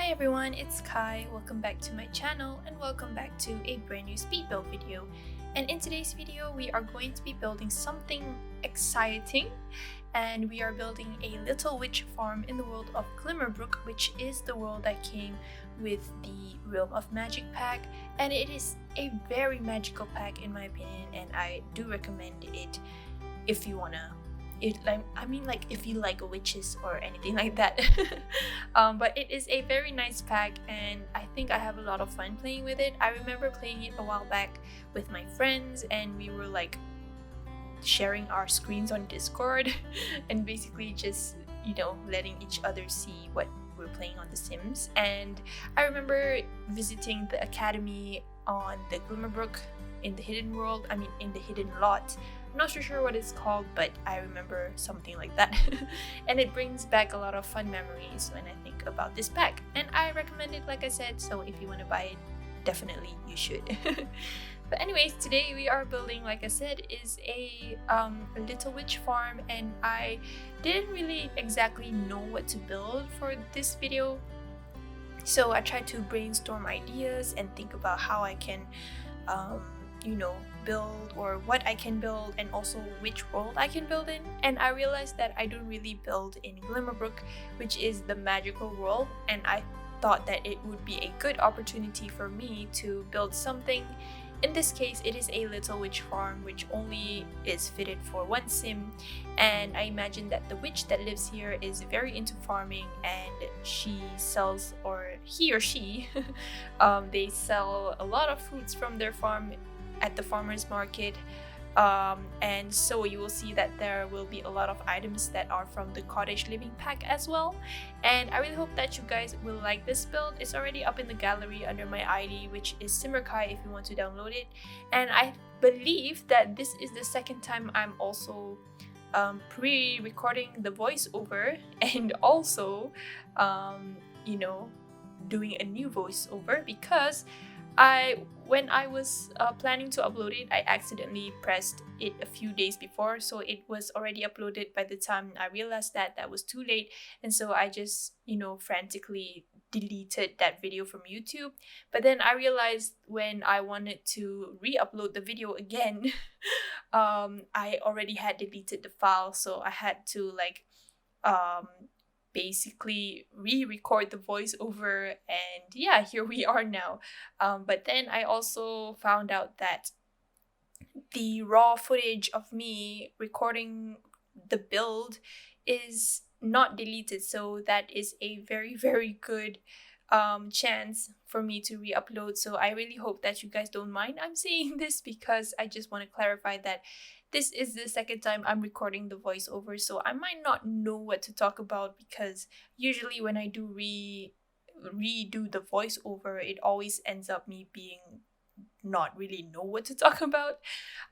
Hi everyone, it's Kai. Welcome back to my channel and welcome back to a brand new speed build video. And in today's video, we are going to be building something exciting, and we are building a little witch farm in the world of Glimmerbrook, which is the world that came with the Realm of Magic pack, and it is a very magical pack in my opinion, and I do recommend it if you wanna if you like witches or anything like that. But it is a very nice pack and I think I have a lot of fun playing with it. I remember playing it a while back with my friends and we were like sharing our screens on Discord and basically just, letting each other see what we're playing on The Sims. And I remember visiting the academy on the Glimmerbrook in the hidden in the hidden lot. I'm not so sure what it's called, but I remember something like that. And it brings back a lot of fun memories when I think about this pack. And I recommend it, like I said, so if you want to buy it, definitely you should. But anyways, today we are building, like I said, is a little witch farm, and I didn't really exactly know what to build for this video. So I tried to brainstorm ideas and think about how I can build or what I can build and also which world I can build in. And I realized that I don't really build in Glimmerbrook, which is the magical world, and I thought that it would be a good opportunity for me to build something. In this case, it is a little witch farm which only is fitted for one sim, and I imagine that the witch that lives here is very into farming and she sells, or he or she, they sell a lot of fruits from their farm at the farmer's market, and so you will see that there will be a lot of items that are from the cottage living pack as well. And I really hope that you guys will like this build. It's already up in the gallery under my ID, which is simmerkhai if you want to download it. And I believe that this is the second time I'm also pre-recording the voiceover and also doing a new voiceover, because when I was planning to upload it, I accidentally pressed it a few days before, so it was already uploaded by the time I realized that was too late, and so I just frantically deleted that video from YouTube. But then I realized when I wanted to re-upload the video again, I already had deleted the file, so I had to basically re-record the voiceover, and yeah, here we are now. But then I also found out that the raw footage of me recording the build is not deleted, so that is a very, very good chance for me to re-upload. So I really hope that you guys don't mind I'm saying this, because I just want to clarify that this is the second time I'm recording the voiceover, so I might not know what to talk about, because usually when I do redo the voiceover, it always ends up me being not really know what to talk about.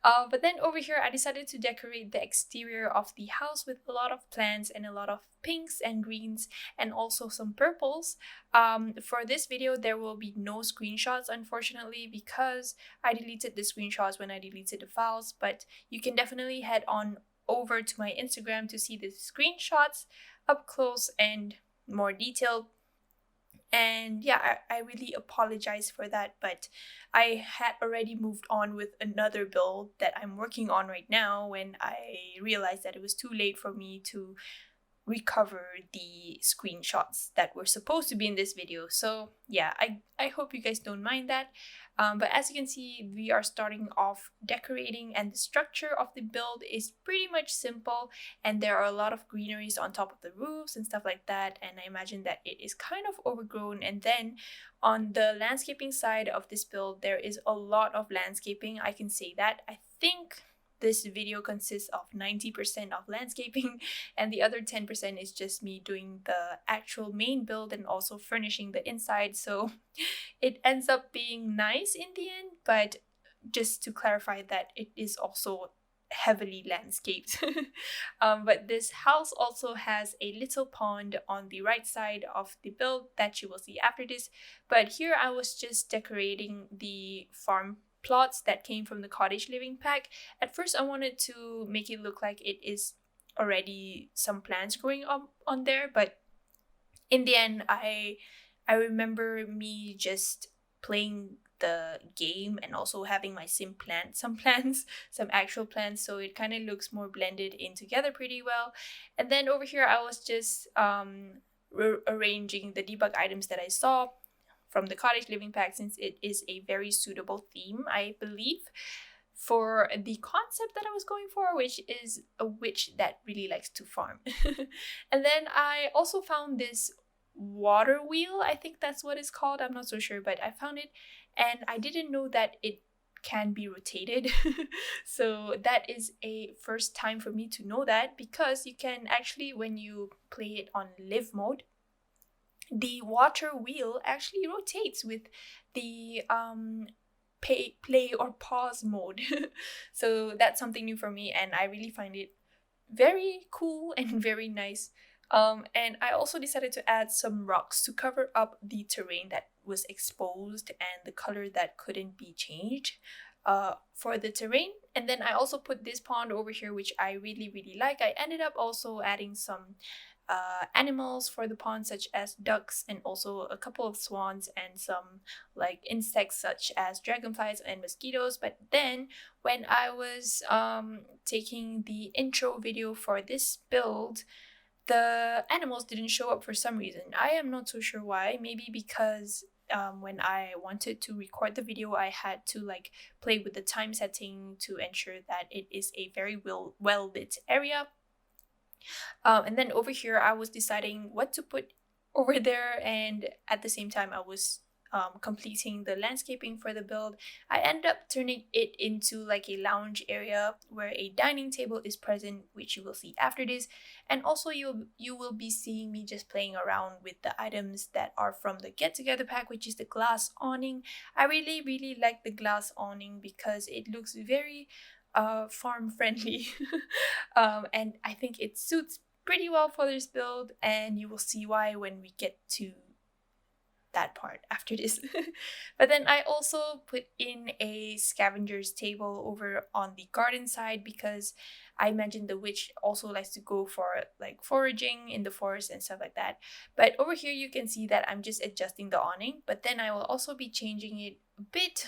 But then over here, I decided to decorate the exterior of the house with a lot of plants and a lot of pinks and greens and also some purples. For this video, there will be no screenshots, unfortunately, because I deleted the screenshots when I deleted the files, but you can definitely head on over to my Instagram to see the screenshots up close and more detailed. And yeah, I really apologize for that, but I had already moved on with another build that I'm working on right now when I realized that it was too late for me to recover the screenshots that were supposed to be in this video. So yeah, I hope you guys don't mind that. But as you can see, we are starting off decorating, and the structure of the build is pretty much simple, and there are a lot of greeneries on top of the roofs and stuff like that, and I imagine that it is kind of overgrown. And then on the landscaping side of this build, there is a lot of landscaping, I can say that. I think this video consists of 90% of landscaping, and the other 10% is just me doing the actual main build and also furnishing the inside. So it ends up being nice in the end, but just to clarify that it is also heavily landscaped. But this house also has a little pond on the right side of the build that you will see after this. But here I was just decorating the farm plots that came from the cottage living pack. At first I wanted to make it look like it is already some plants growing up on there, but in the end I I remember me just playing the game and also having my sim plant some plants, some actual plants, so it kind of looks more blended in together pretty well. And then over here I was just arranging the debug items that I saw from the cottage living pack, since it is a very suitable theme, I believe, for the concept that I was going for, which is a witch that really likes to farm. And then I also found this water wheel, I think that's what it's called, I'm not so sure, but I found it and I didn't know that it can be rotated. So that is a first time for me to know that, because you can actually, when you play it on live mode, the water wheel actually rotates with the play or pause mode. So that's something new for me, and I really find it very cool and very nice. And I also decided to add some rocks to cover up the terrain that was exposed and the color that couldn't be changed for the terrain. And then I also put this pond over here, which I really like. I ended up also adding some animals for the pond, such as ducks and also a couple of swans and some like insects such as dragonflies and mosquitoes. But then when I was taking the intro video for this build, the animals didn't show up for some reason. I am not so sure why. Maybe because when I wanted to record the video, I had to like play with the time setting to ensure that it is a very well lit area. And then over here, I was deciding what to put over there, and at the same time, I was completing the landscaping for the build. I ended up turning it into like a lounge area where a dining table is present, which you will see after this. And also you will be seeing me just playing around with the items that are from the get together pack, which is the glass awning. I really like the glass awning because it looks very farm friendly. And I think it suits pretty well for this build, and you will see why when we get to that part after this. But then I also put in a scavenger's table over on the garden side, because I imagine the witch also likes to go for like foraging in the forest and stuff like that. But over here you can see that I'm just adjusting the awning, but then I will also be changing it a bit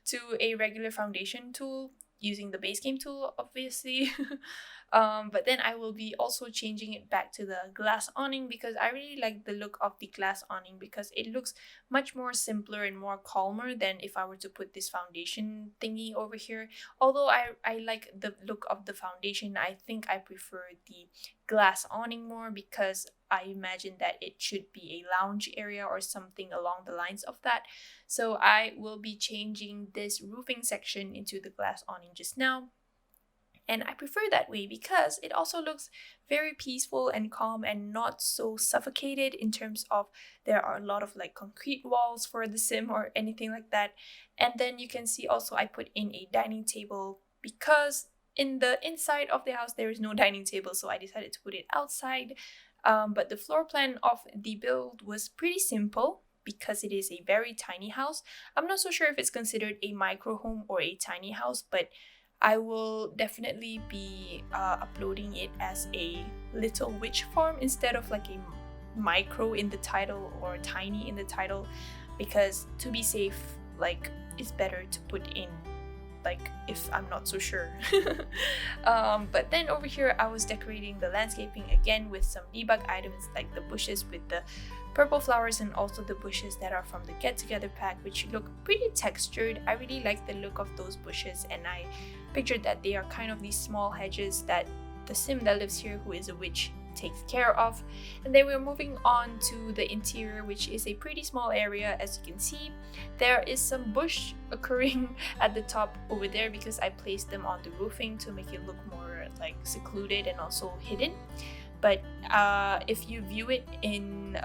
to a regular foundation tool, using the base game tool, obviously. But then I will be also changing it back to the glass awning, because I really like the look of the glass awning, because it looks much more simpler and more calmer than if I were to put this foundation thingy over here. Although I like the look of the foundation, I think I prefer the glass awning more, because I imagine that it should be a lounge area or something along the lines of that. So I will be changing this roofing section into the glass awning just now. And I prefer that way because it also looks very peaceful and calm and not so suffocated in terms of there are a lot of like concrete walls for the sim or anything like that. And then you can see also I put in a dining table, because in the inside of the house there is no dining table, so I decided to put it outside. But the floor plan of the build was pretty simple, because it is a very tiny house. I'm not so sure if it's considered a micro home or a tiny house, but I will definitely be uploading it as a little witch farm instead of like a micro in the title or tiny in the title, because to be safe, like it's better to put in like if I'm not so sure. But then over here I was decorating the landscaping again with some debug items, like the bushes with the purple flowers and also the bushes that are from the get together pack, which look pretty textured. I really like the look of those bushes, and I pictured that they are kind of these small hedges that the sim that lives here, who is a witch, takes care of. And then we're moving on to the interior, which is a pretty small area. As you can see, there is some bush occurring at the top over there, because I placed them on the roofing to make it look more like secluded and also hidden. But if you view it in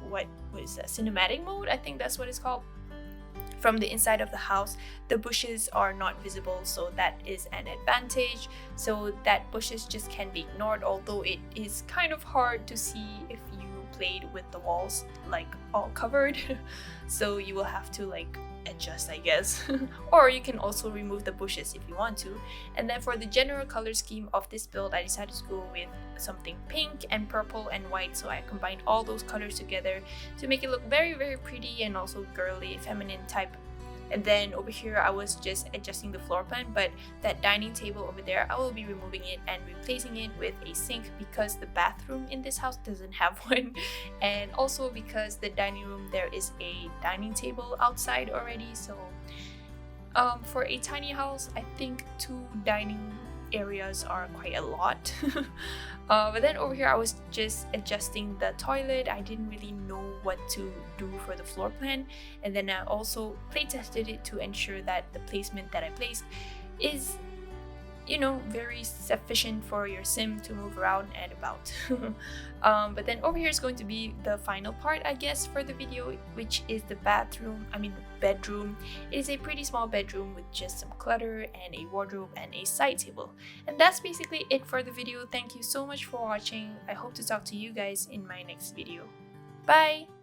what is that, cinematic mode, I think that's what it's called, from the inside of the house, the bushes are not visible, so that is an advantage. So that bushes just can be ignored, although it is kind of hard to see if you played with the walls like all covered. So you will have to like adjust, I guess. Or you can also remove the bushes if you want to. And then for the general color scheme of this build, I decided to go with something pink and purple and white, so I combined all those colors together to make it look very, very pretty and also girly, feminine type. And then over here I was just adjusting the floor plan, but that dining table over there, I will be removing it and replacing it with a sink because the bathroom in this house doesn't have one, and also because the dining room, there is a dining table outside already. So for a tiny house, I think 2 dining areas are quite a lot. But then over here I was just adjusting the toilet. I didn't really know what to do for the floor plan, and then I also play tested it to ensure that the placement that I placed is, you know, very sufficient for your sim to move around and about. But then over here is going to be the final part, I guess, for the video, which is the bedroom. It is a pretty small bedroom with just some clutter and a wardrobe and a side table. And that's basically it for the video. Thank you so much for watching. I hope to talk to you guys in my next video. Bye!